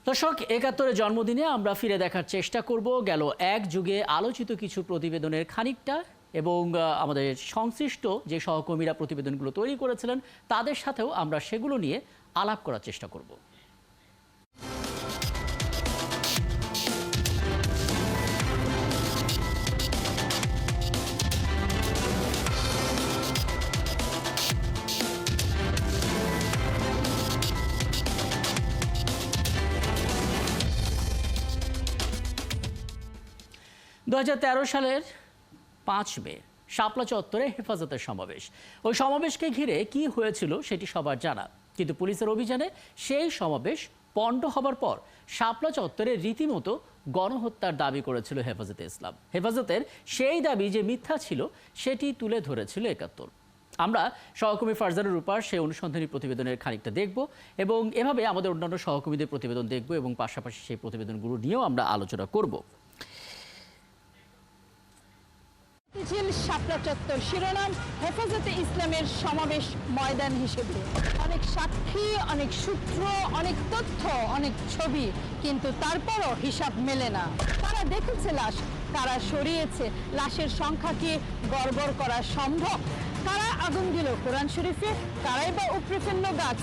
দর্শক, ৭১-এর জন্মদিনে আমরা ফিরে দেখার চেষ্টা করব গেল এক যুগে আলোচিত কিছু প্রতিবেদনের খানিকটা এবং আমাদের সংশ্লিষ্ট যে সহকর্মীরা প্রতিবেদনগুলো তৈরি করেছিলেন তাদের সাথেও আমরা সেগুলো নিয়ে আলাপ করার চেষ্টা করব। ২০১৩ সালের ৫ মে শাপলা চত্বরে হেফাজতের সমাবেশ। ওই সমাবেশকে ঘিরে কি হয়েছিল সেটি সবার জানা, কিন্তু পুলিশের অভিযানে সেই সমাবেশ পণ্ড হবার পর শাপলা চত্বরে রীতিমতো গণহত্যার দাবি করেছিল হেফাজতে ইসলাম। হেফাজতের সেই দাবি যে মিথ্যা ছিল সেটি তুলে ধরেছিল ৭১। আমরা সহকর্মী ফারজানা রূপার সেই অনুসন্ধানী প্রতিবেদনের খানিকটা দেখব এবং এভাবে আমাদের অন্যান্য সহকর্মীদের প্রতিবেদন দেখব এবং পাশাপাশি সেই প্রতিবেদনগুলো নিয়েও আমরা আলোচনা করব। শাপলা চত্বর শিরোনাম হেফাজতে ইসলামের সমাবেশ ময়দান হিসেবে। অনেক সাক্ষী, অনেক সূত্র, অনেক তথ্য, অনেক ছবি, কিন্তু তারপরও হিসাব মেলে না। কারা দেখেছে লাশ, কারা সরিয়েছে, লাশের সংখ্যা কি গড়বড় করা সম্ভব? কারা আগুন দিল কোরআন শরীফে, কারাই বা উপড়ে ফেললো গাছ?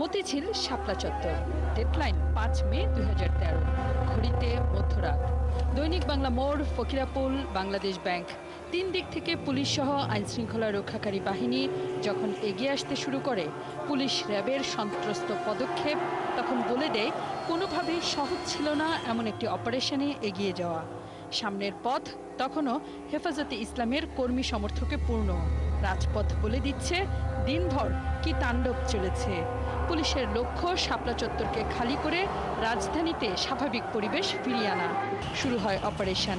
মতিঝিল শাপলা চত্বর, ডেডলাইন ৫ মে ২০১৩, ঘড়িতে মধ্যরাত। দৈনিক বাংলা মোড়, ফকিরাপুল, বাংলাদেশ ব্যাংক, তিন দিক থেকে পুলিশ সহ আইনশৃঙ্খলা রক্ষাকারী বাহিনী যখন এগিয়ে আসতে শুরু করে, পুলিশ র্যাবের সন্ত্রস্ত পদক্ষেপ তখন বলে দেয় কোনোভাবেই সহজ ছিল না এমন একটি অপারেশনে এগিয়ে যাওয়া। সামনের পথ তখনও হেফাজতে ইসলামের কর্মী সমর্থকে পূর্ণ। রাজপথ বলে দিচ্ছে দিনভর কি তাণ্ডব চলেছে। পুলিশের লক্ষ্য শাপলা চত্বরকে খালি করে রাজধানীতে স্বাভাবিক পরিবেশ ফিরিয়ে আনা। শুরু হয় অপারেশন।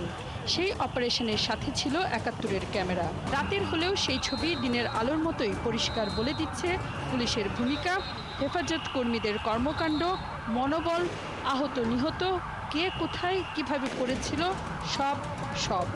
সেই অপারেশনের সাথে ছিল ৭১-এর ক্যামেরা। রাতের হলেও সেই ছবি দিনের আলোর মতোই পরিষ্কার বলে দিচ্ছে পুলিশের ভূমিকা, হেফাজত কর্মীদের কর্মকাণ্ড, মনোবল, আহত নিহত, কে কোথায় কিভাবে করেছিল, সব।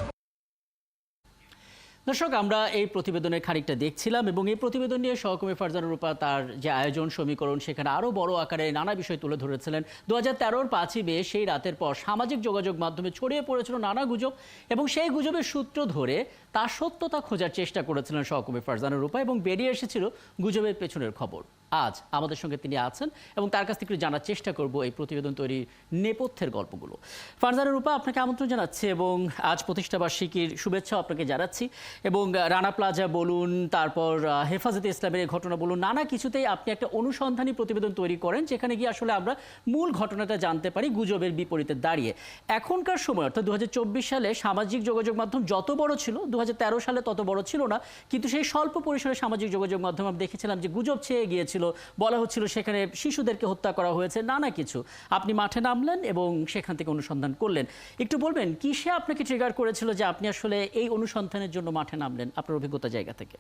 দর্শক, আমরা এই প্রতিবেদনের খানিকটা দেখছিলাম এবং এই প্রতিবেদন নিয়ে সহকর্মী ফারজানা রূপা তার যে আয়োজন সমীকরণ সেখানে আরও বড় আকারে নানা বিষয় তুলে ধরেছিলেন। ২০১৩-র ৫ই মে সেই রাতের পর সামাজিক যোগাযোগ মাধ্যমে ছড়িয়ে পড়েছিল নানা গুজব এবং সেই গুজবের সূত্র ধরে তার সত্যতা খোঁজার চেষ্টা করেছিলেন সহকর্মী ফারজানা রূপা এবং বেরিয়ে এসেছিল গুজবের পেছনের খবর। আজ আমাদের সঙ্গে তিনি আছেন এবং তার কাছ থেকে জানার চেষ্টা করব এই প্রতিবেদন তৈরির নেপথ্যের গল্পগুলো। ফারজানা রূপা, আপনাকে আমন্ত্রণ জানাচ্ছি এবং আজ প্রতিষ্ঠাবার্ষিকীর শুভেচ্ছা আপনাকে জানাচ্ছি। এবং রানা প্লাজা বলুন, তারপর হেফাজতে ইসলামের এই ঘটনা বলুন, নানা কিছুতেই আপনি একটা অনুসন্ধানী প্রতিবেদন তৈরি করেন যেখানে গিয়ে আসলে আমরা মূল ঘটনাটা জানতে পারি গুজবের বিপরীতে দাঁড়িয়ে। এখনকার সময় অর্থাৎ ২০২৪ সালে সামাজিক যোগাযোগ মাধ্যম যত বড় ছিল ২০১৩ সালে তত বড় ছিল না, কিন্তু সেই স্বল্প পরিসরে সামাজিক যোগাযোগ মাধ্যম আমরা দেখেছিলাম যে গুজব ছেয়ে গিয়েছিল। বলা হচ্ছিল সেখানে শিশুদেরকে হত্যা করা হয়েছে, নানা কিছু। আপনি মাঠে নামলেন এবং সেখান থেকে অনুসন্ধান করলেন। একটু বলবেন কিসে আপনাকে ট্রিগার করেছিল যে আপনি আসলে এই অনুসন্ধানের জন্য মাঠে নামলেন আপনার অভিজ্ঞতা জায়গা থেকে?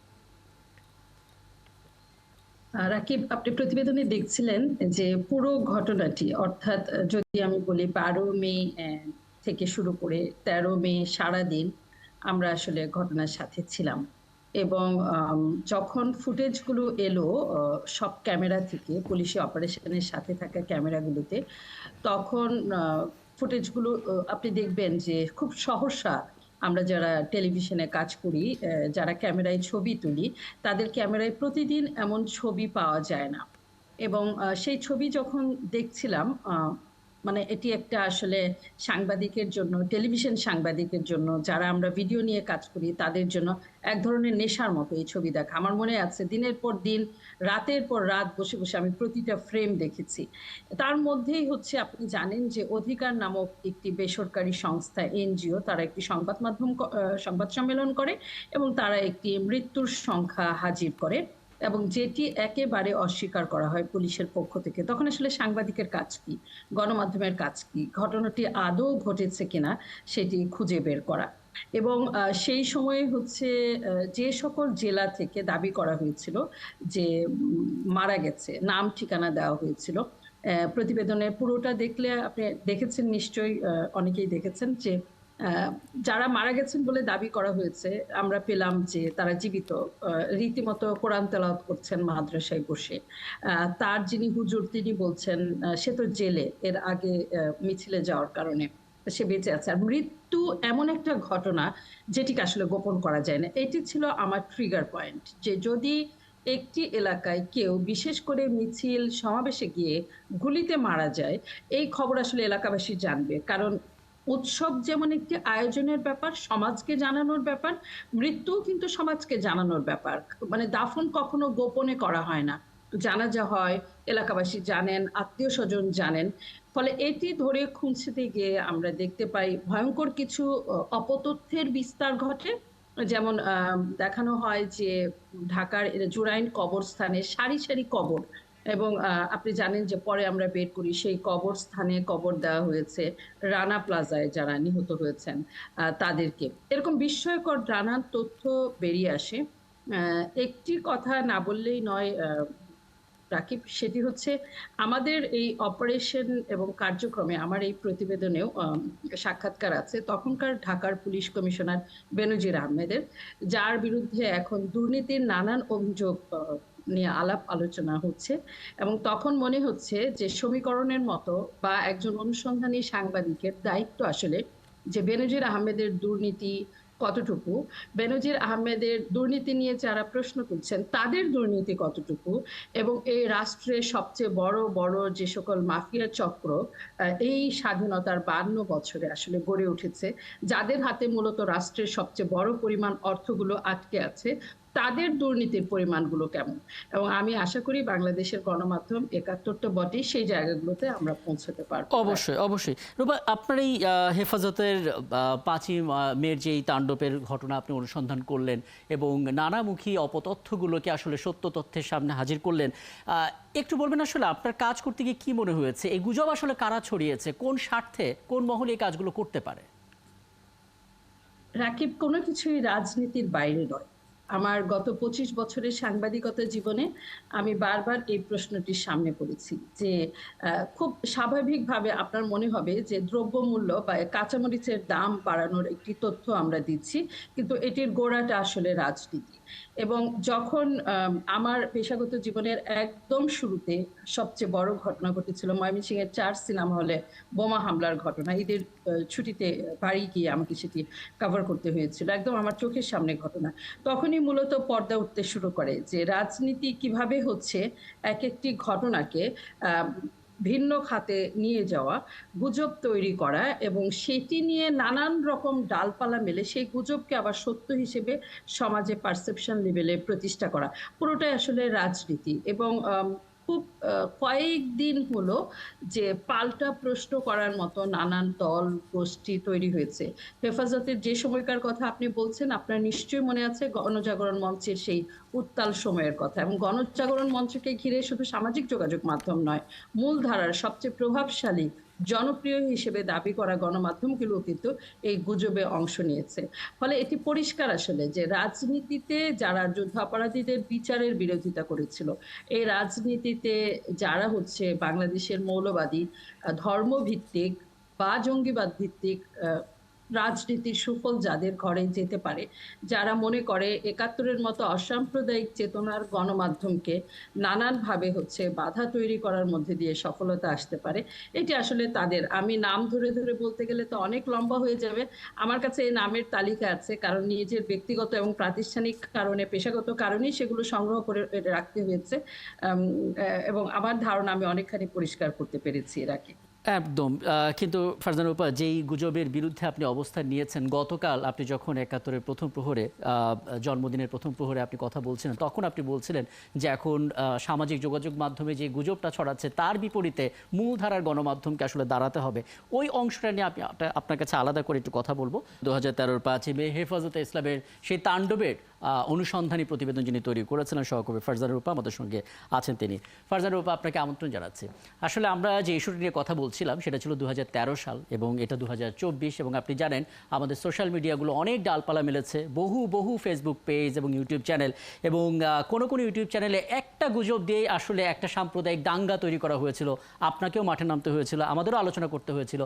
রাকিব, আপনি প্রতিবেদনে দেখছিলেন যে পুরো ঘটনাটি, অর্থাৎ যদি আমি বলি ১২ মে থেকে শুরু করে ১৩ মে সারাদিন আমরা আসলে ঘটনার সাথে ছিলাম। এবং যখন ফুটেজগুলো এলো সব ক্যামেরা থেকে, পুলিশি অপারেশনের সাথে থাকা ক্যামেরাগুলোতে, তখন ফুটেজগুলো আপনি দেখবেন যে খুব সহসা আমরা যারা টেলিভিশনে কাজ করি, যারা ক্যামেরায় ছবি তুলি, তাদের ক্যামেরায় প্রতিদিন এমন ছবি পাওয়া যায় না। এবং সেই ছবি যখন দেখছিলাম, মানে এটি একটা আসলে সাংবাদিকের জন্য, টেলিভিশন সাংবাদিকের জন্য, যারা আমরা ভিডিও নিয়ে কাজ করি তাদের জন্য এক ধরনের নেশার মতো এই ছবি দেখা। আমার মনে আছে দিনের পর দিন, রাতের পর রাত বসে বসে আমি প্রতিটা ফ্রেম দেখেছি। তার মধ্যেই হচ্ছে, আপনি জানেন যে অধিকার নামক একটি বেসরকারি সংস্থা, এনজিও, তারা একটি সংবাদ সম্মেলন করে এবং তারা একটি মৃত্যুর সংখ্যা হাজির করে এবং যেটি একেবারে অস্বীকার করা হয় পুলিশের পক্ষ থেকে। তখন আসলে সাংবাদিকের কাজ কি, গণমাধ্যমের কাজ কি, ঘটনাটি আদৌ ঘটেছে কিনা সেটি খুঁজে বের করা। এবং সেই সময়ে হচ্ছে যে সকল জেলা থেকে দাবি করা হয়েছিল যে মারা গেছে, নাম ঠিকানা দেওয়া হয়েছিল। প্রতিবেদনের পুরোটা দেখলে আপনি দেখেছেন নিশ্চয়ই, অনেকেই দেখেছেন যে যারা মারা গেছেন বলে দাবি করা হয়েছে, আমরা পেলাম যে তারা জীবিত, রীতিমতো কোরআন তেলাওয়াত করছেন মাদ্রাসায় বসে। তার যিনি হুজুর তিনি বলছেন সে তো জেলে এর আগে মিছিলে যাওয়ার কারণে সে বেঁচে আছে। আর মৃত্যু এমন একটা ঘটনা যেটিকে আসলে গোপন করা যায় না। এটি ছিল আমার ট্রিগার পয়েন্ট, যে যদি একটি এলাকায় কেউ বিশেষ করে মিছিল সমাবেশে গিয়ে গুলিতে মারা যায়, এই খবর আসলে এলাকাবাসী জানবে। কারণ উৎসব যেমন একটি আয়োজনের ব্যাপার, সমাজকে জানানোর ব্যাপার, মৃত্যুও কিন্তু সমাজকে জানানোর ব্যাপার। মানে দাফন কখনো গোপনে করা হয় না, জানাজা হয়, এলাকাবাসী জানেন, আত্মীয় স্বজন জানেন। ফলে এটি ধরে খুঁজতে গিয়ে আমরা দেখতে পাই ভয়ঙ্কর কিছু অপতথ্যের বিস্তার ঘটে। যেমন দেখানো হয় যে ঢাকার জুরাইন কবরস্থানে সারি সারি কবর, এবং আপনি জানেন যে পরে আমরা বের করি সেই কবরস্থানে কবর দেওয়া হয়েছে রানা প্লাজায় যারা নিহত হয়েছেন তাদেরকে। এরকম বিস্ময়কর নানান তথ্য বেরিয়ে আসে। একটি কথা না বললেই নয় রাকিব, সেটি হচ্ছে আমাদের এই অপারেশন এবং কার্যক্রমে আমার এই প্রতিবেদনেও সাক্ষাৎকার আছে তখনকার ঢাকার পুলিশ কমিশনার বেনজির আহমেদের, যার বিরুদ্ধে এখন দুর্নীতির নানান অভিযোগ নিয়ে আলাপ আলোচনা হচ্ছে। এবং তখন মনে হচ্ছে যে সমীকরণের মতো বা একজন অনুসন্ধানী সাংবাদিকের দায়িত্ব আসলে যে বেনজির আহমেদের দুর্নীতি কতটুকু, বেনজির আহমেদের দুর্নীতি নিয়ে যারা প্রশ্ন তুলছেন তাদের দুর্নীতি কতটুকু, এবং এই রাষ্ট্রের সবচেয়ে বড় বড় যে সকল মাফিয়া চক্র এই স্বাধীনতার 52 বছরে আসলে গড়ে উঠেছে, যাদের হাতে মূলত রাষ্ট্রের সবচেয়ে বড় পরিমাণ অর্থগুলো আটকে আছে, তাদের দুর্নীতির পরিমাণগুলো কেমন। এবং আমি আশা করি বাংলাদেশের গণমাধ্যম ৭১ তো বটেই, সেই জায়গাগুলোতে আমরা পৌঁছতে পারবো। অবশ্যই অবশ্যই। রূপা, আপনার এই হেফাজতের ৫ই মের যে তাণ্ডবের ঘটনা আপনি অনুসন্ধান করলেন এবং নানামুখী অপতথ্যগুলোকে আসলে সত্য তথ্যের সামনে হাজির করলেন, একটু বলবেন আসলে আপনার কাজ করতে গিয়ে কি মনে হয়েছে? এই গুজব আসলে কারা ছড়িয়েছে, কোন স্বার্থে, কোন মহলে এই কাজগুলো করতে পারে? রাকিব, কোনো কিছুই রাজনীতির বাইরে নয়। আমার গত ২৫ বছরের সাংবাদিকতা জীবনে আমি বারবার এই প্রশ্নটির সামনে পড়েছি যে খুব স্বাভাবিকভাবে আপনার মনে হবে যে দ্রব্যমূল্য বা কাঁচামরিচের দাম বাড়ানোর একটি তথ্য আমরা দিচ্ছি, কিন্তু এটির গোড়াটা আসলে রাজনীতি। এবং যখন আমার পেশাগত জীবনের একদম শুরুতে সবচেয়ে বড় ঘটনা ঘটেছিল ময়মনসিংহের ৪ সিনেমা হলে বোমা হামলার ঘটনা, ঈদের ছুটিতে বাড়ি গিয়ে আমাকে সেটি কভার করতে হয়েছিল, একদম আমার চোখের সামনে ঘটনা। তখনই মূলত পর্দা উঠতে শুরু করে যে রাজনীতি কিভাবে হচ্ছে এক একটি ঘটনাকে ভিন্ন খাতে নিয়ে যাওয়া, গুজব তৈরি করা এবং সেটি নিয়ে নানান রকম ডালপালা মেলে সেই গুজবকে আবার সত্য হিসেবে সমাজে পারসেপশন লেভেলে প্রতিষ্ঠা করা, পুরোটাই আসলে রাজনীতি। এবং খুব কয়েকদিন হলো যে পাল্টা প্রশ্ন করার মতো নানান দল গোষ্ঠী তৈরি হয়েছে। হেফাজতের যে সময়কার কথা আপনি বলছেন, আপনার নিশ্চয়ই মনে আছে গণজাগরণ মঞ্চের সেই উত্তাল সময়ের কথা। এবং গণজাগরণ মঞ্চকে ঘিরে শুধু সামাজিক যোগাযোগ মাধ্যম নয়, মূলধারার সবচেয়ে প্রভাবশালী জনপ্রিয় হিসেবে দাবি করা গণমাধ্যমগুলো কিন্তু এই গুজবে অংশ নিয়েছে। ফলে এটি পরিষ্কার আসলে যে রাজনীতিতে যারা যুদ্ধাপরাধীদের বিচারের বিরোধিতা করেছিল, এই রাজনীতিতে যারা হচ্ছে বাংলাদেশের মৌলবাদী ধর্মভিত্তিক বা জঙ্গিবাদ ভিত্তিক রাজনীতির সুফল যাদের ঘরে যেতে পারে, যারা মনে করে ৭১-এর মতো অসাম্প্রদায়িক চেতনার গণমাধ্যমকে নানানভাবে হচ্ছে বাধা তৈরি করার মধ্যে দিয়ে সফলতা আসতে পারে, এটি আসলে তাদের। আমি নাম ধরে ধরে বলতে গেলে তো অনেক লম্বা হয়ে যাবে। আমার কাছে এই নামের তালিকা আছে, কারণ নিজের ব্যক্তিগত এবং প্রাতিষ্ঠানিক কারণে, পেশাগত কারণেই সেগুলো সংগ্রহ করে রাখতে হয়েছে। এবং আমার ধারণা আমি অনেকখানি পরিষ্কার করতে পেরেছি এর আগে। একদম। কিন্তু ফারজানা রূপা, যেই গুজবের বিরুদ্ধে আপনি অবস্থান নিয়েছেন, গতকাল আপনি যখন ৭১-এর প্রথম প্রহরে, জন্মদিনের প্রথম প্রহরে আপনি কথা বলছিলেন, তখন আপনি বলছিলেন যে এখন সামাজিক যোগাযোগ মাধ্যমে যে গুজবটা ছড়াচ্ছে তার বিপরীতে মূলধারার গণমাধ্যমকে আসলে দাঁড়াতে হবে। ওই অংশটা নিয়ে আপনার কাছে আলাদা করে একটু কথা বলবো। ২০১৩-র ৫ই মে হেফাজতে ইসলামের সেই তাণ্ডবের অনুসন্ধানী প্রতিবেদন যিনি তৈরি করেছিলেন, সহকর্মী ফারজানা রূপা আমাদের সঙ্গে আছেন তিনি। ফারজানা রূপা, আপনাকে আমন্ত্রণ জানাচ্ছি। আসলে আমরা যে ইস্যুটি নিয়ে কথা বলছিলাম সেটা ছিল ২০১৩ সাল এবং এটা ২০২৪, এবং আপনি জানেন আমাদের সোশ্যাল মিডিয়াগুলো অনেক ডালপালা মেলেছে, বহু ফেসবুক পেজ এবং ইউটিউব চ্যানেল, এবং কোনো ইউটিউব চ্যানেলে একটা গুজব দিয়েই আসলে একটা সাম্প্রদায়িক দাঙ্গা তৈরি করা হয়েছিল, আপনাকেও মাঠে নামতে হয়েছিল, আমাদেরও আলোচনা করতে হয়েছিল।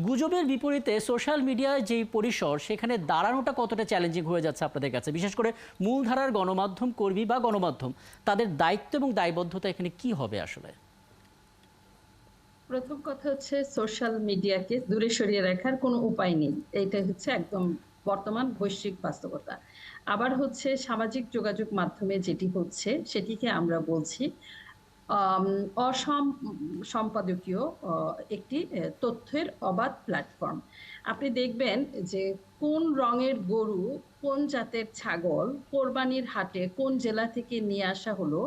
গুজবের বিপরীতে সোশ্যাল মিডিয়ার যেই পরিসর, সেখানে দাঁড়ানোটা কতটা চ্যালেঞ্জিং হয়ে যাচ্ছে আপনাদের কাছে, বিশেষ করে মূলধারার গণমাধ্যম কর্মী বা গণমাধ্যম, তাদের দায়িত্ব এবং দায়বদ্ধতা এখানে কি হবে আসলে? প্রথম কথা হচ্ছে সোশ্যাল মিডিয়াকে দূরে সরিয়ে রাখার কোনো উপায় নেই, এইটা হচ্ছে একদম বর্তমান বৈশ্বিক বাস্তবতা। আবার হচ্ছে সামাজিক যোগাযোগ মাধ্যমে যেটি হচ্ছে সেটিকে আমরা বলছি সম্পাদকীয় একটি তথ্যের অবাধ প্ল্যাটফর্ম। আপনি দেখবেন যে কোন রঙের গরু, কোন জাতের ছাগল কোরবানির হাটে কোন জেলা থেকে নিয়ে আসা হলো,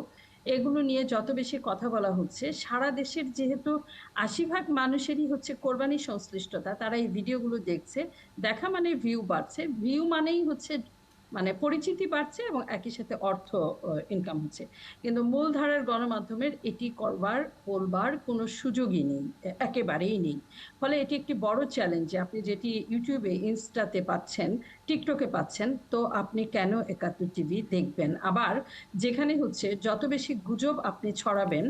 এগুলো নিয়ে যত বেশি কথা বলা হচ্ছে, সারা দেশের যেহেতু ৮০% মানুষেরই হচ্ছে কোরবানি সংশ্লিষ্টতা, তারা এই ভিডিওগুলো দেখছে। দেখা মানে ভিউ বাড়ছে, ভিউ মানেই হচ্ছে মানে পরিচিতি বাড়ছে এবং একই সাথে অর্থ ইনকাম হচ্ছে। কিন্তু মূলধারার গণমাধ্যমের এটি করবার বলবার কোনো সুযোগই নেই, একেবারেই নেই। ফলে এটি একটি বড় চ্যালেঞ্জ যে আপনি যেটি ইউটিউবে, ইনস্টাতে পাচ্ছেন, টিকটকে পাচ্ছেন, তো আপনি কেন ৭১ টিভি দেখবেন? আবার যেখানে হচ্ছে যত বেশি গুজব আপনি ছড়াবেন,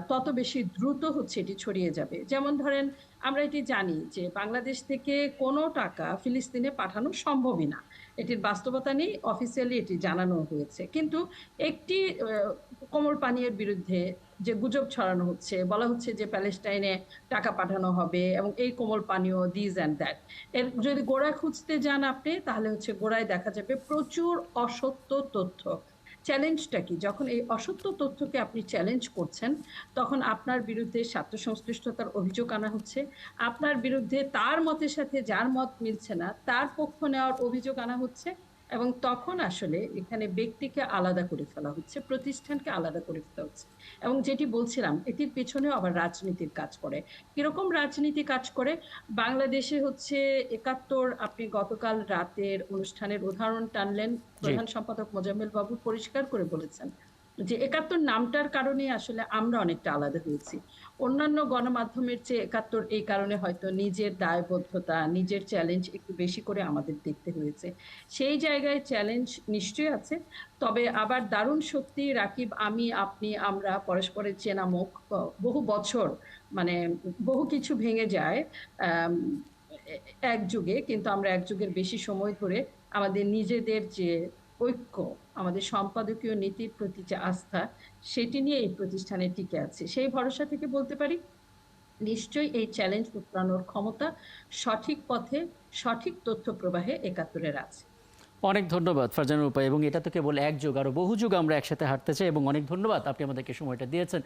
তত বেশি দ্রুত হচ্ছে এটি ছড়িয়ে যাবে। যেমন ধরেন, আমরা এটি জানি যে বাংলাদেশ থেকে কোনো টাকা ফিলিস্তিনে পাঠানো সম্ভবই না, এটির বাস্তবতা নেই, অফিসিয়ালি এটি জানানো হয়েছে। কিন্তু একটি কোমল পানীয়ের বিরুদ্ধে যে গুজব ছড়ানো হচ্ছে, বলা হচ্ছে যে প্যালেস্টাইনে টাকা পাঠানো হবে এবং এই কোমল পানীয় দিস অ্যান্ড দ্যাট, এর যদি গোড়ায় খুঁজতে যান আপনি, তাহলে হচ্ছে গোড়ায় দেখা যাবে প্রচুর অসত্য তথ্য। চ্যালেঞ্জটা কি? যখন এই অসত্য তথ্যকে আপনি চ্যালেঞ্জ করছেন, তখন আপনার বিরুদ্ধে স্বার্থ সংশ্লিষ্টতার অভিযোগ আনা হচ্ছে, আপনার বিরুদ্ধে তার মতের সাথে যার মত মিলছে না তার পক্ষ নেওয়ার অভিযোগ আনা হচ্ছে, এবং তখন আসলে এখানে ব্যক্তিকে আলাদা করে ফেলা হচ্ছে, প্রতিষ্ঠানকে আলাদা করে ফেলা হচ্ছে। এবং যেটি বলছিলাম, এটির পেছনেও আবার রাজনীতির কাজ করে। কিরকম রাজনীতি কাজ করে? বাংলাদেশে হচ্ছে ৭১, আপনি গতকাল রাতের অনুষ্ঠানের উদাহরণ টানলেন, প্রধান সম্পাদক মোজাম্মেল বাবু পরিষ্কার করে বলেছেন যে ৭১ নামটার কারণে আসলে আমরা অনেকটা আলাদা হয়েছি। অন্যান্য গণমাধ্যমের চেয়ে ৭১ এই কারণে হয়তো নিজের দায়বদ্ধতা, নিজের চ্যালেঞ্জ একটু বেশি করে আমাদের দেখতে হয়েছে। সেই জায়গায় চ্যালেঞ্জ নিশ্চয়ই আছে। তবে আবার দারুণ সত্যি, রাকিব, আমি, আপনি, আমরা পরস্পরের চেনা মুখ, বহু বছর, মানে বহু কিছু ভেঙে যায় এক যুগে, কিন্তু আমরা এক যুগের বেশি সময় ধরে আমাদের নিজেদের যে ঐক্য, আমাদের সম্পাদকীয় নীতির প্রতি যে আস্থা, সেটি নিয়ে এই প্রতিষ্ঠানে টিকে আছে। সেই ভরসা থেকে বলতে পারি, নিশ্চয়ই এই চ্যালেঞ্জ উত্তরানোর ক্ষমতা সঠিক পথে, সঠিক তথ্য প্রবাহে ৭১-এর আছে। অনেক ধন্যবাদ ফারজানা রূপা, এবং এটা তো কেবল এক যুগ, আরো বহু যুগ আমরা একসাথে হাঁটতে চাই, এবং অনেক ধন্যবাদ আপনি আমাদেরকে সময়টা দিয়েছেন।